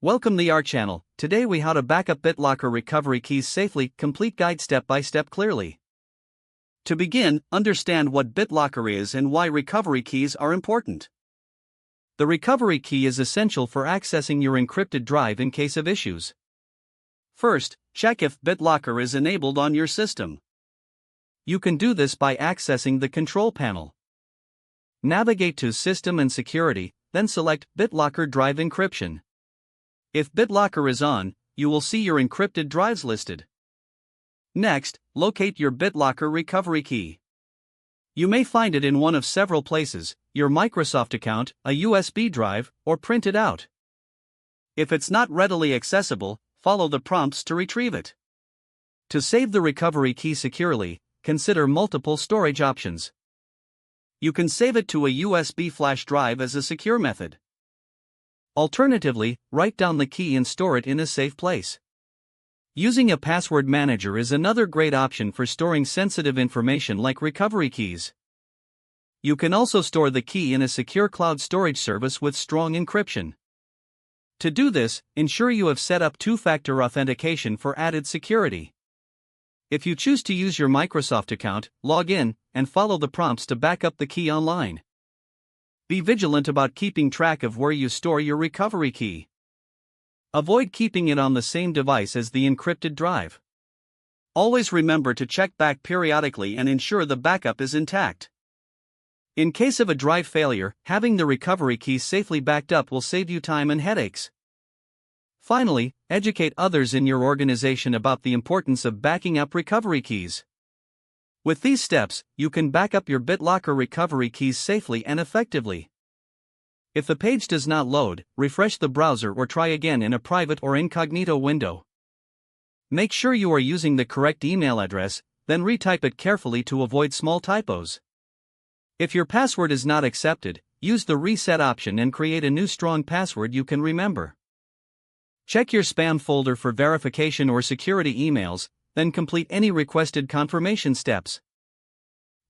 Welcome to our channel. Today we how to backup BitLocker recovery keys safely, complete guide step by step clearly. To begin, understand what BitLocker is and why recovery keys are important. The recovery key is essential for accessing your encrypted drive in case of issues. First, check if BitLocker is enabled on your system. You can do this by accessing the control panel. Navigate to System and Security, then select BitLocker Drive Encryption. If BitLocker is on, you will see your encrypted drives listed. Next, locate your BitLocker recovery key. You may find it in one of several places: your Microsoft account, a USB drive, or print it out. If it's not readily accessible, follow the prompts to retrieve it. To save the recovery key securely, consider multiple storage options. You can save it to a USB flash drive as a secure method. Alternatively, write down the key and store it in a safe place. Using a password manager is another great option for storing sensitive information like recovery keys. You can also store the key in a secure cloud storage service with strong encryption. To do this, ensure you have set up two-factor authentication for added security. If you choose to use your Microsoft account, log in and follow the prompts to back up the key online. Be vigilant about keeping track of where you store your recovery key. Avoid keeping it on the same device as the encrypted drive. Always remember to check back periodically and ensure the backup is intact. In case of a drive failure, having the recovery key safely backed up will save you time and headaches. Finally, educate others in your organization about the importance of backing up recovery keys. With these steps, you can back up your BitLocker recovery keys safely and effectively. If the page does not load, refresh the browser or try again in a private or incognito window. Make sure you are using the correct email address, then retype it carefully to avoid small typos. If your password is not accepted, use the reset option and create a new strong password you can remember. Check your spam folder for verification or security emails, then complete any requested confirmation steps.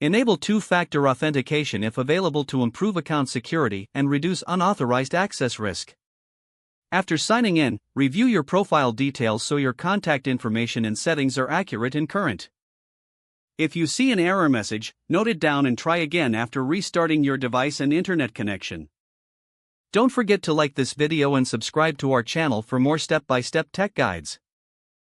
Enable two-factor authentication if available to improve account security and reduce unauthorized access risk. After signing in, review your profile details so your contact information and settings are accurate and current. If you see an error message, note it down and try again after restarting your device and internet connection. Don't forget to like this video and subscribe to our channel for more step-by-step tech guides.